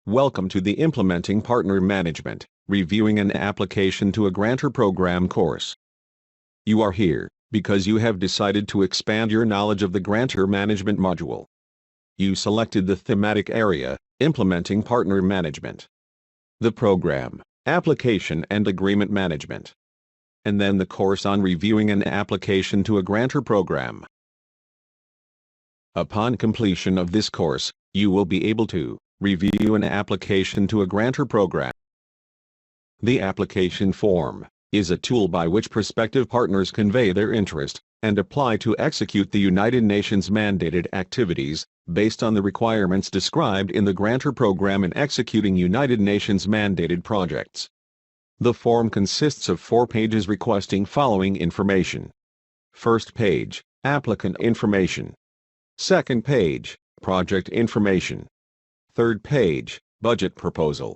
Welcome to the Implementing Partner Management, Reviewing an Application to a Grantor Program course. You are here because you have decided to expand your knowledge of the Grantor Management module. You selected the thematic area, Implementing Partner Management, the Program, Application and Agreement Management, and then the course on Reviewing an Application to a Grantor Program. Upon completion of this course, you will be able to review an application to a Grantor program. The application form is a tool by which prospective partners convey their interest and apply to execute the United Nations mandated activities based on the requirements described in the Grantor program in executing United Nations mandated projects. The form consists of 4 pages requesting following information. First page, applicant information. Second page, project information. Third page, budget proposal.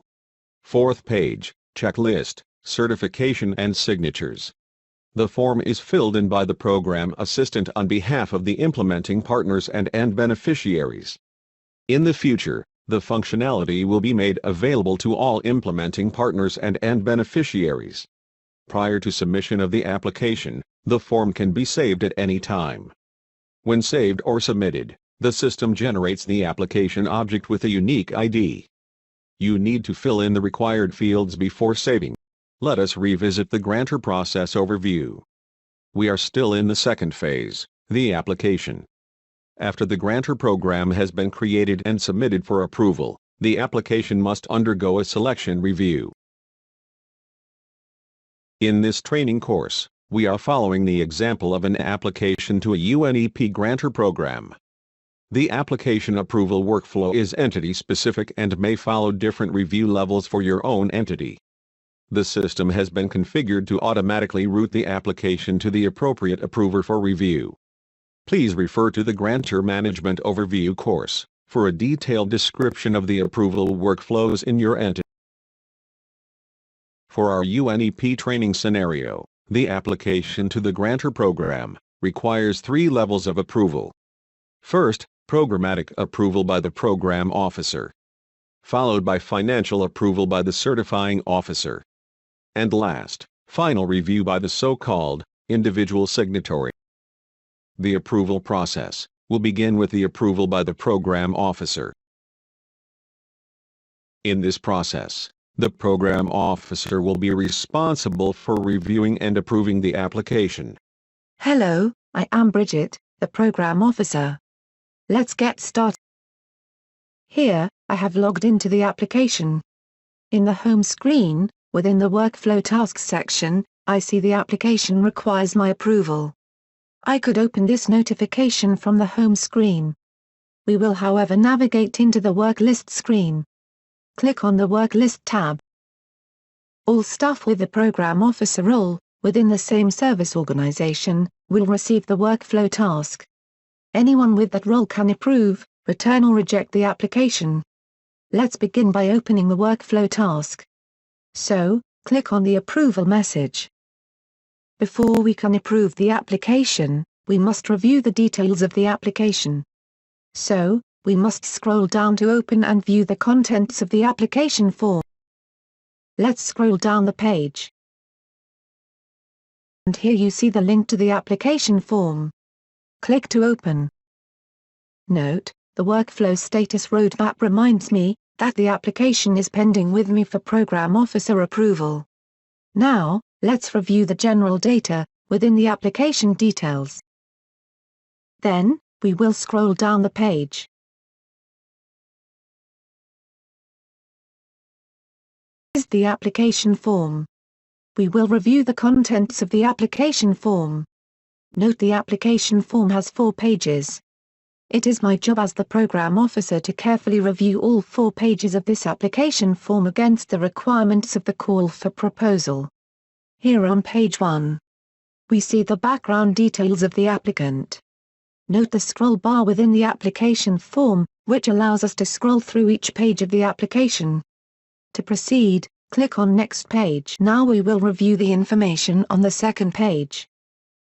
Fourth page, checklist, certification and signatures. The form is filled in by the program assistant on behalf of the implementing partners and end beneficiaries. In the future, the functionality will be made available to all implementing partners and end beneficiaries. Prior to submission of the application, the form can be saved at any time. When saved or submitted, the system generates the application object with a unique ID. You need to fill in the required fields before saving. Let us revisit the Grantor process overview. We are still in the second phase, the application. After the Grantor program has been created and submitted for approval, the application must undergo a selection review. In this training course, we are following the example of an application to a UNEP Grantor program. The application approval workflow is entity-specific and may follow different review levels for your own entity. The system has been configured to automatically route the application to the appropriate approver for review. Please refer to the Grantor Management Overview course for a detailed description of the approval workflows in your entity. For our UNEP training scenario, the application to the Grantor program requires 3 levels of approval. First, programmatic approval by the program officer, followed by financial approval by the certifying officer, and last, final review by the so-called individual signatory. The approval process will begin with the approval by the program officer. In this process, the program officer will be responsible for reviewing and approving the application. Hello, I am Bridget, the program officer. Let's get started. Here, I have logged into the application. In the home screen, within the Workflow Tasks section, I see the application requires my approval. I could open this notification from the home screen. We will however navigate into the Work List screen. Click on the Work List tab. All staff with the program officer role, within the same service organization, will receive the workflow task. Anyone with that role can approve, return or reject the application. Let's begin by opening the workflow task. So, click on the approval message. Before we can approve the application, we must review the details of the application. So, we must scroll down to open and view the contents of the application form. Let's scroll down the page. And here you see the link to the application form. Click to open. Note, the workflow status roadmap reminds me that the application is pending with me for program officer approval. Now, let's review the general data within the application details. Then, we will scroll down the page. This is the application form. We will review the contents of the application form. Note the application form has 4 pages. It is my job as the program officer to carefully review all 4 pages of this application form against the requirements of the call for proposal. Here on page 1, we see the background details of the applicant. Note the scroll bar within the application form, which allows us to scroll through each page of the application. To proceed, click on Next Page. Now we will review the information on the second page.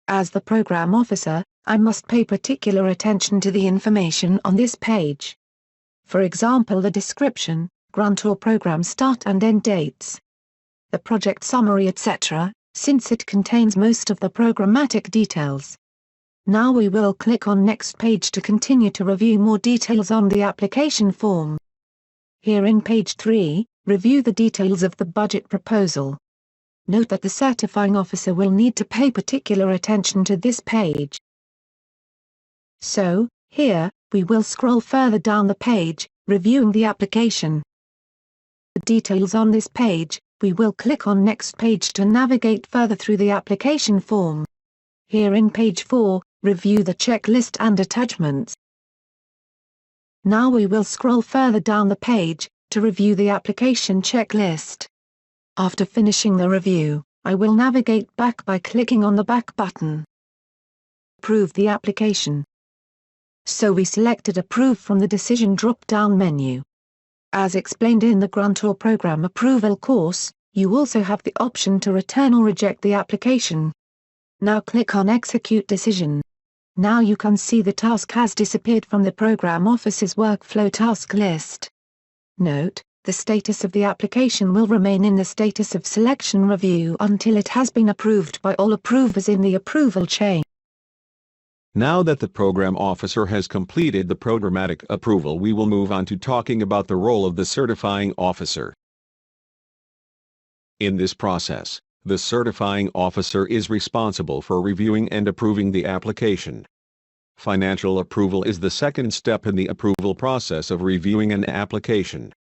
As the program officer, I must pay particular attention to the information on this page. For example, the description, Grantor program start and end dates, the project summary etc., since it contains most of the programmatic details. Now we will click on Next Page to continue to review more details on the application form. Here in page 3, review the details of the budget proposal. Note that the certifying officer will need to pay particular attention to this page. So, here, we will scroll further down the page, reviewing the application. The details on this page, we will click on Next Page to navigate further through the application form. Here in page 4, review the checklist and attachments. Now we will scroll further down the page, to review the application checklist. After finishing the review, I will navigate back by clicking on the Back button. Approve the application. So we selected Approve from the Decision drop-down menu. As explained in the Grantor Program Approval course, you also have the option to return or reject the application. Now click on Execute Decision. Now you can see the task has disappeared from the Program Officer's workflow task list. Note, the status of the application will remain in the status of selection review until it has been approved by all approvers in the approval chain. Now that the Program Officer has completed the programmatic approval, we will move on to talking about the role of the Certifying Officer. In this process, the Certifying Officer is responsible for reviewing and approving the application. Financial approval is the second step in the approval process of reviewing an application.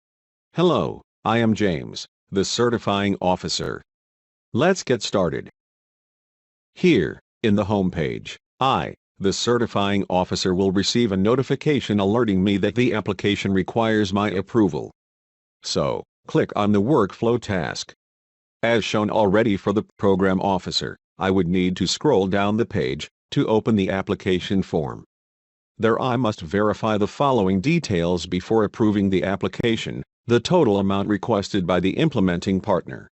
Hello, I am James, the Certifying Officer. Let's get started. Here, in the home page, the Certifying Officer will receive a notification alerting me that the application requires my approval. So, click on the Workflow task. As shown already for the Program Officer, I would need to scroll down the page to open the application form. There I must verify the following details before approving the application: the total amount requested by the implementing partner,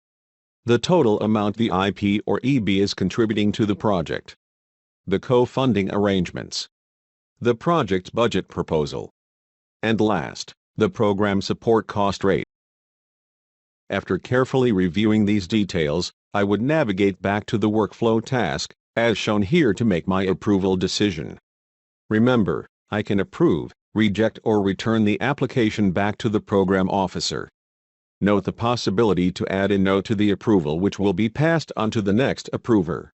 the total amount the IP or EB is contributing to the project, the co-funding arrangements, the project budget proposal, and last, the program support cost rate. After carefully reviewing these details, I would navigate back to the workflow task, as shown here, to make my approval decision. Remember, I can approve, reject or return the application back to the Program Officer. Note the possibility to add a note to the approval which will be passed on to the next approver.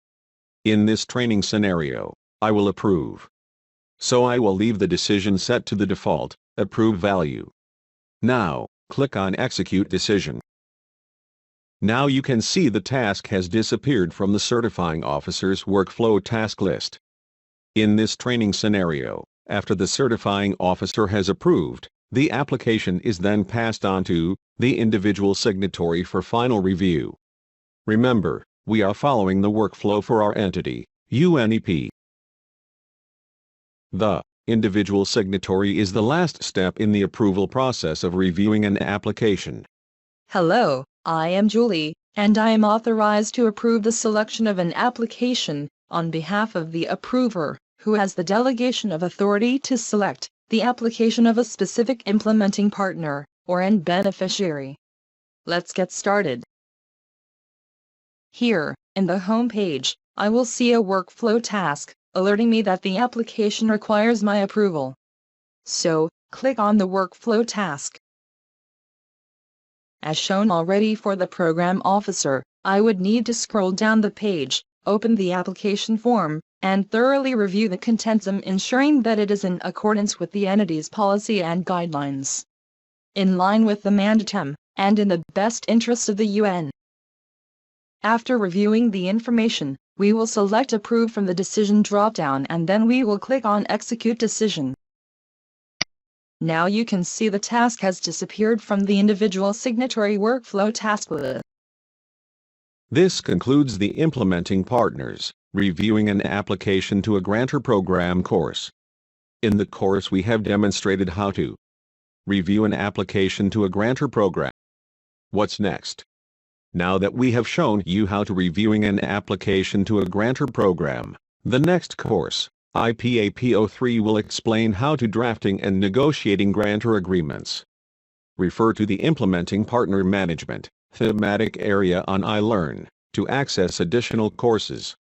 In this training scenario, I will approve. So I will leave the decision set to the default, approve value. Now, click on Execute Decision. Now you can see the task has disappeared from the Certifying Officer's workflow task list. In this training scenario, after the Certifying Officer has approved, the application is then passed on to the individual signatory for final review. Remember, we are following the workflow for our entity, UNEP. The individual signatory is the last step in the approval process of reviewing an application. Hello, I am Julie, and I am authorized to approve the selection of an application on behalf of the approver, who has the delegation of authority to select the application of a specific implementing partner or end beneficiary. Let's get started. Here, in the home page, I will see a workflow task, alerting me that the application requires my approval. So, click on the workflow task. As shown already for the Program Officer, I would need to scroll down the page, open the application form, and thoroughly review the contents, ensuring that it is in accordance with the entity's policy and guidelines, in line with the mandatum, and in the best interest of the UN. After reviewing the information, we will select Approve from the Decision drop-down, and then we will click on Execute Decision. Now you can see the task has disappeared from the individual signatory workflow task list. This concludes the Implementing Partners, Reviewing an Application to a Grantor Program course. In the course we have demonstrated how to review an application to a Grantor program. What's next? Now that we have shown you how to reviewing an application to a Grantor program, the next course, IPAPO3, will explain how to drafting and negotiating Grantor agreements. Refer to the Implementing Partner Management thematic area on iLearn to access additional courses.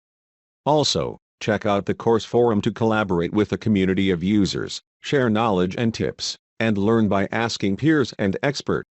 Also, check out the course forum to collaborate with a community of users, share knowledge and tips, and learn by asking peers and experts.